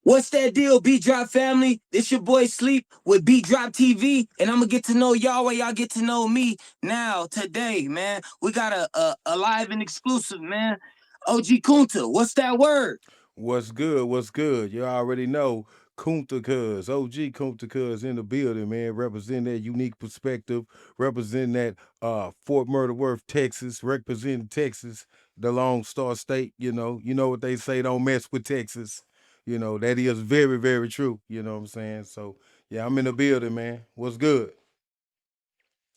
What's that deal, B Drop family? This your boy Sleep with B Drop TV, and I'm gonna get to know y'all while y'all get to know me. Now, today, man, we got a live and exclusive, man. OG Kunta, what's that word? What's good? What's good? You already know Kunta Cuz, OG Kunta Cuz in the building, man. Representing that unique perspective, representing that Fort Murder Worth, Texas, representing Texas, the Lone Star State. You know what they say, don't mess with Texas. That is very, very true. You know what I'm saying? So yeah, I'm in the building, man. What's good?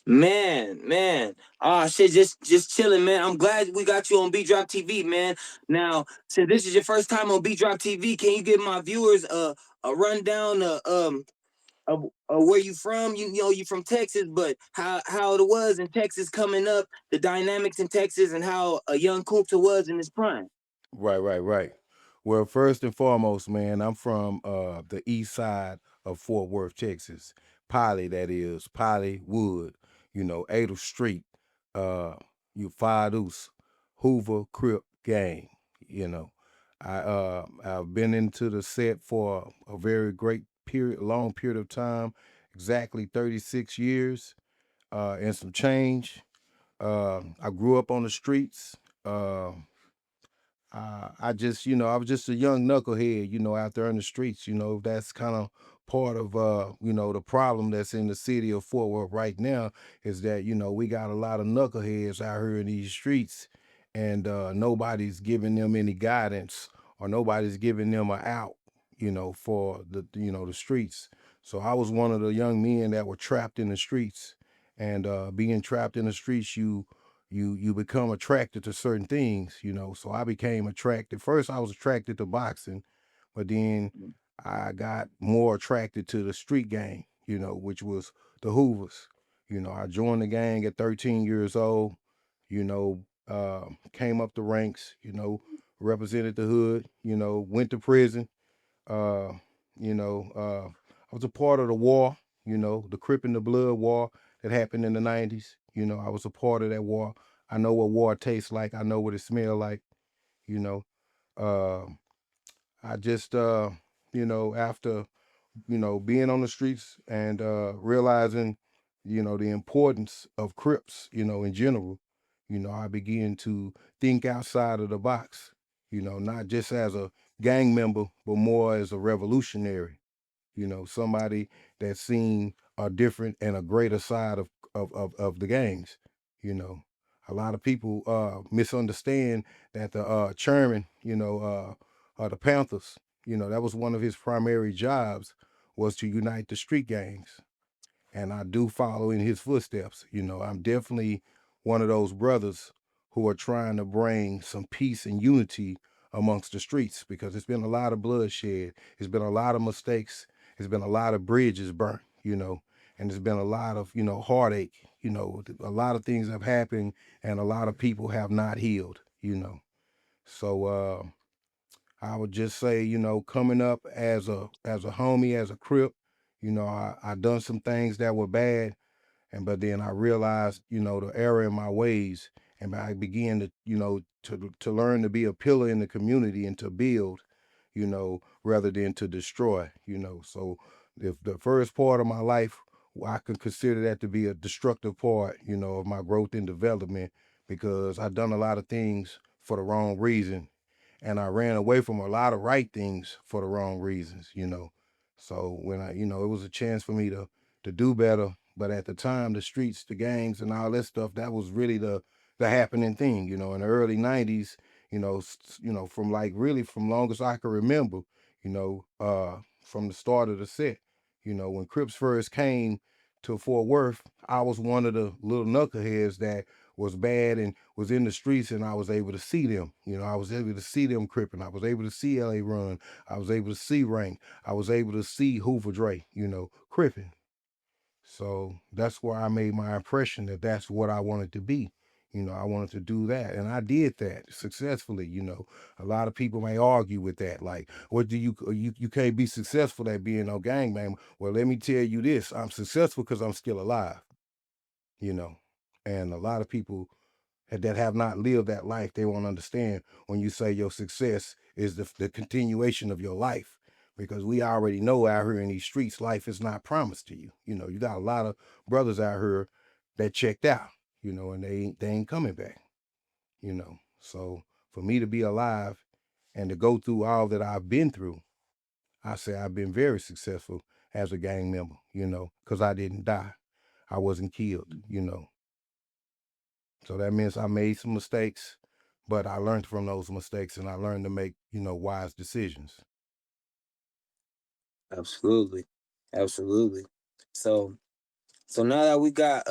Man. Shit, just chilling, man. I'm glad we got you on B Drop TV, man. Now, since this is your first time on B Drop TV, can you give my viewers a rundown of where you from? You know you from Texas, but how it was in Texas coming up, the dynamics in Texas, and how a young Kunta was in his prime. Right. Well, first and foremost, man, I'm from the east side of Fort Worth, Texas. Polly, that is, Polly Wood, 8th Street, uh, you Five Deuce, Hoover, Crip, Gang, you know. I've been into the set for a very great period, long period of time, exactly 36 years, and some change. I grew up on the streets. I just, I was just a young knucklehead, out there in the streets. That's kind of part of, the problem that's in the city of Fort Worth right now is that, we got a lot of knuckleheads out here in these streets, and nobody's giving them any guidance or nobody's giving them an out, for the streets. So I was one of the young men that were trapped in the streets, and being trapped in the streets, you become attracted to certain things. So I became attracted. First I was attracted to boxing, but then I got more attracted to the street gang, which was the Hoovers. I joined the gang at 13 years old, came up the ranks, represented the hood, went to prison. uh, I was a part of the war, the Crip and the Blood war that happened in the 90s. I was a part of that war. I know what war tastes like. I know what it smells like, you know. Uh, I just, after, being on the streets and realizing, the importance of Crips, in general, I began to think outside of the box, not just as a gang member, but more as a revolutionary, somebody that's seen a different and a greater side of the gangs. You know, a lot of people misunderstand that the chairman, the Panthers, that was one of his primary jobs was to unite the street gangs, and I do follow in his footsteps. I'm definitely one of those brothers who are trying to bring some peace and unity amongst the streets because it's been a lot of bloodshed, it's been a lot of mistakes, it's been a lot of bridges burnt, and there's been a lot of, heartache, a lot of things have happened and a lot of people have not healed. So I would just say, coming up as a homie, as a crip, I done some things that were bad, and but then I realized, the error in my ways, and I began to, to learn to be a pillar in the community and to build, rather than to destroy. So if the first part of my life, I could consider that to be a destructive part, of my growth and development because I done a lot of things for the wrong reason, and I ran away from a lot of right things for the wrong reasons. So when it was a chance for me to do better. But at the time, the streets, the gangs, and all that stuff, that was really the happening thing. In the early '90s, from like really from long as I can remember, from the start of the set, when Crips first came to Fort Worth, I was one of the little knuckleheads that was bad and was in the streets, and I was able to see them. I was able to see them cripping. I was able to see LA Run. I was able to see Rank. I was able to see Hoover Dre, cripping. So that's where I made my impression that that's what I wanted to be. I wanted to do that, and I did that successfully. A lot of people may argue with that, like, "What do you can't be successful at being no gangbang?" Well, let me tell you this: I'm successful because I'm still alive. You know, and a lot of people that have not lived that life, they won't understand when you say your success is the continuation of your life, because we already know out here in these streets, life is not promised to you. You know, you got a lot of brothers out here that checked out, you know, and they ain't coming back, you know. So for me to be alive and to go through all that I've been through, I say I've been very successful as a gang member, you know, because I didn't die. I wasn't killed, you know. So that means I made some mistakes, but I learned from those mistakes and I learned to make, you know, wise decisions. Absolutely. Absolutely. So so now that we got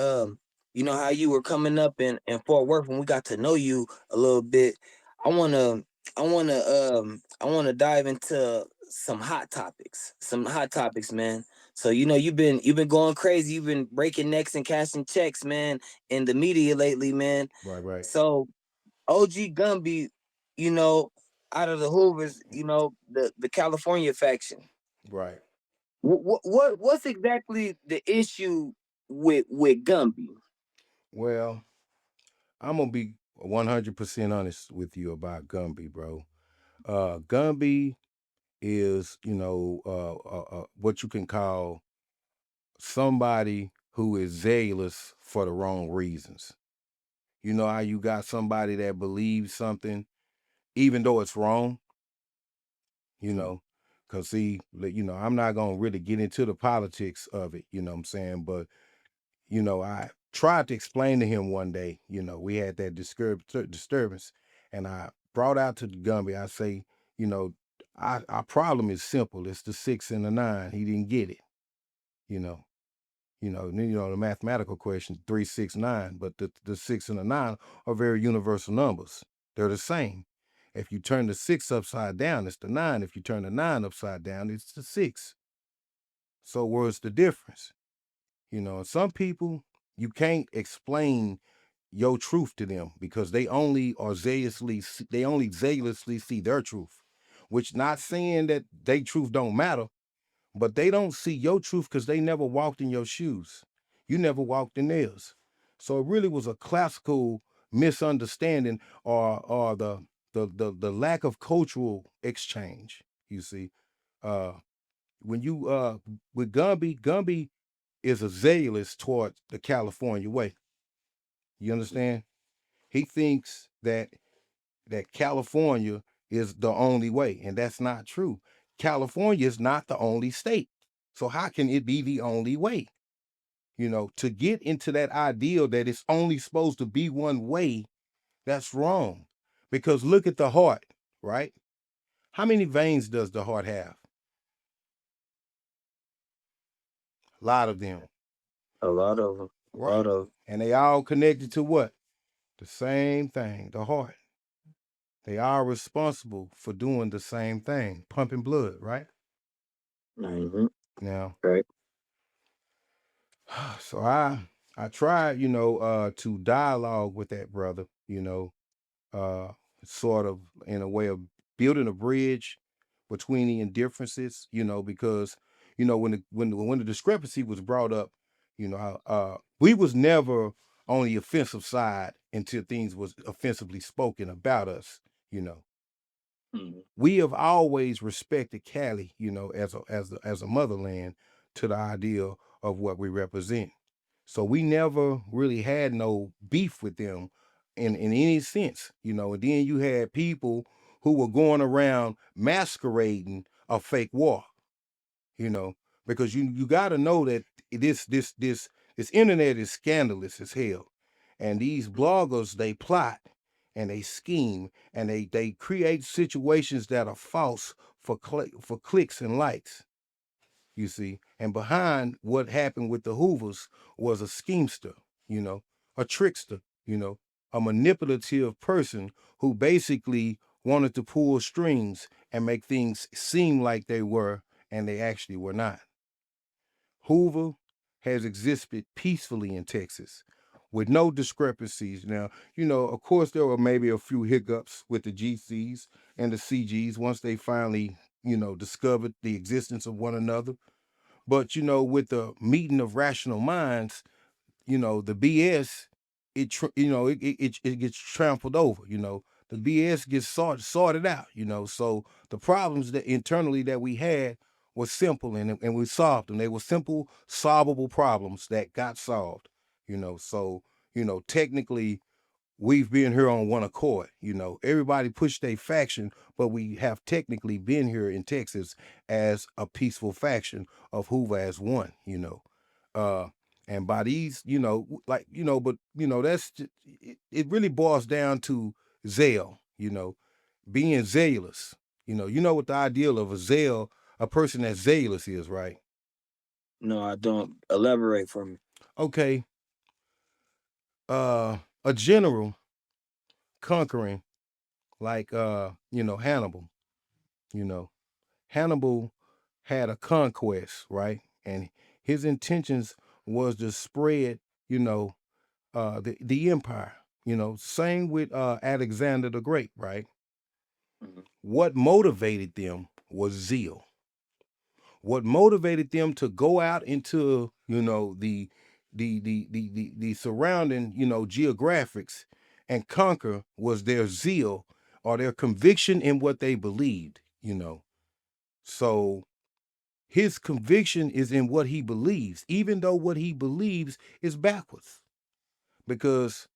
you know how you were coming up in Fort Worth and we got to know you a little bit, I wanna I wanna dive into some hot topics. Some hot topics, man. So you know you've been going crazy, you've been breaking necks and cashing checks, man, in the media lately, man. Right, right, So OG Gumby, you know, out of the Hoovers, you know, the California faction. right. What's exactly the issue with Gumby? Well, I'm gonna be 100% honest with you about Gumby, bro. Gumby is, you know, what you can call somebody who is zealous for the wrong reasons. You know how you got somebody that believes something even though it's wrong, you know? Cause see, you know, I'm not gonna really get into the politics of it, you know what I'm saying? But you know, I tried to explain to him one day, you know, we had that disturbance, and I brought out to Gumby, I say, you know, our problem is simple. It's the 6 and the 9. He didn't get it, you know. The mathematical question, 3, 6, 9, but the 6 and the 9 are very universal numbers. They're the same. If you turn the 6 upside down, it's the 9. If you turn the 9 upside down, it's the 6. So where's the difference? You know, and some people you can't explain your truth to them because they only zealously see their truth. Which not saying that they truth don't matter, but they don't see your truth because they never walked in your shoes. You never walked in theirs. So it really was a classical misunderstanding or the lack of cultural exchange, you see. Uh when you with Gumby is a zealous toward the California way. You understand? He thinks that California is the only way, and that's not true. California is not the only state. So how can it be the only way? You know, to get into that ideal that it's only supposed to be one way, that's wrong. Because look at the heart, right? How many veins does the heart have? A lot of them, A lot of them. A right? lot of And they all connected to what? The same thing, the heart. They are responsible for doing the same thing, pumping blood, right? hmm Now, right. so I tried, to dialogue with that brother, uh, sort of in a way of building a bridge between the indifferences, because when the discrepancy was brought up, we was never on the offensive side until things was offensively spoken about us, you know. Mhm. We have always respected Cali, as a motherland to the idea of what we represent. So we never really had no beef with them in any sense, And then you had people who were going around masquerading a fake war, you know, because you got to know that this internet is scandalous as hell, and these bloggers they plot and they scheme and they create situations that are false for clicks and likes. You see, and behind what happened with the Hoovers was a schemester, you know, a trickster, a manipulative person who basically wanted to pull strings and make things seem like they were and they actually were not. Hoover has existed peacefully in Texas with no discrepancies. Now, of course, there were maybe a few hiccups with the GCs and the CGs once they finally, discovered the existence of one another. But, with the meeting of rational minds, the BS, it gets trampled over, the BS gets sorted out, you know. So the problems that internally that we had was simple, and we solved them. They were simple, solvable problems that got solved, you know. So, you know, technically we've been here on one accord. You know, everybody pushed a faction, but we have technically been here in Texas as a peaceful faction of Hoover as one. You know, uh, and by these, you know, like you know, but you know, it really boils down to zeal. You know, being zealous. You know what the ideal of a person that's zealous is, right? No, I don't. Elaborate for me. Okay, a general conquering like you know, Hannibal. You know, Hannibal had a conquest, right? And his intentions was to spread, you know, the empire. You know, same with Alexander the Great, right? Mhm. What motivated them was zeal. What motivated them to go out into, you know, the surrounding, you know, geographics and conquer was their zeal or their conviction in what they believed, you know. So his conviction is in what he believes, even though what he believes is backwards. Because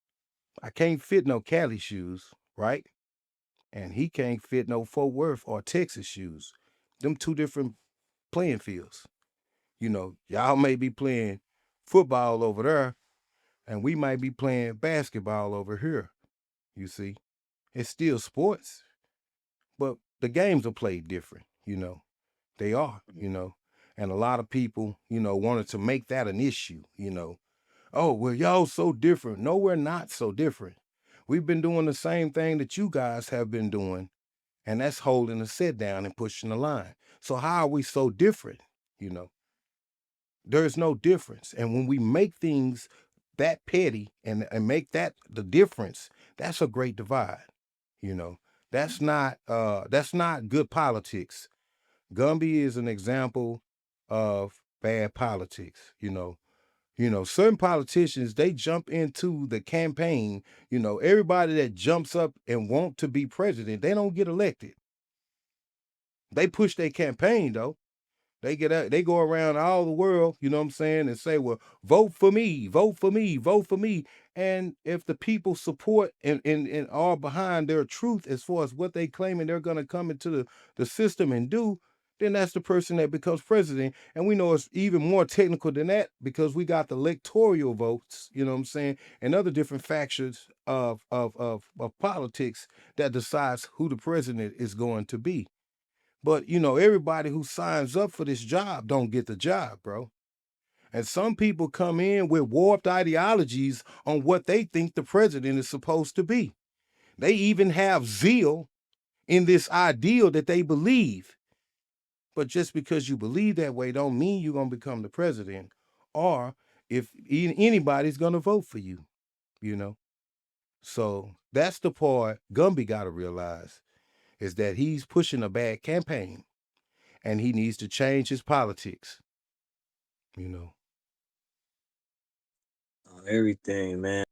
I can't fit no Cali shoes, right? And he can't fit no Fort Worth or Texas shoes. Them two different playing fields. You know, y'all may be playing football over there, and we might be playing basketball over here. You see, it's still sports, but the games are played different. You know, they are. Mhm. You know, and a lot of people, you know, wanted to make that an issue. You know, oh well, y'all so different. No, we're not so different. We've been doing the same thing that you guys have been doing, and that's holding the set down and pushing the line. So how are we so different? You know, there's no difference. And when we make things that petty and make that the difference, that's a great divide. You know, that's not good politics. Gumby is an example of bad politics. Certain politicians, they jump into the campaign. Everybody that jumps up and want to be president, they don't get elected. They push their campaign though. They get out, they go around all the world, you know what I'm saying, and say, well, vote for me, vote for me, vote for me. And if the people support and are behind their truth as far as what they claiming they're gonna come into the system and do, then that's the person that becomes president. And we know it's even more technical than that because we got the electoral votes, you know what I'm saying, and other different factions of politics that decides who the president is going to be. But everybody who signs up for this job don't get the job, bro. And some people come in with warped ideologies on what they think the president is supposed to be. They even have zeal in this ideal that they believe. But just because you believe that way don't mean you're going to become the president or if anybody's going to vote for you, you know. So that's the part Gumby got to realize is that he's pushing a bad campaign and he needs to change his politics, you know. Everything, man.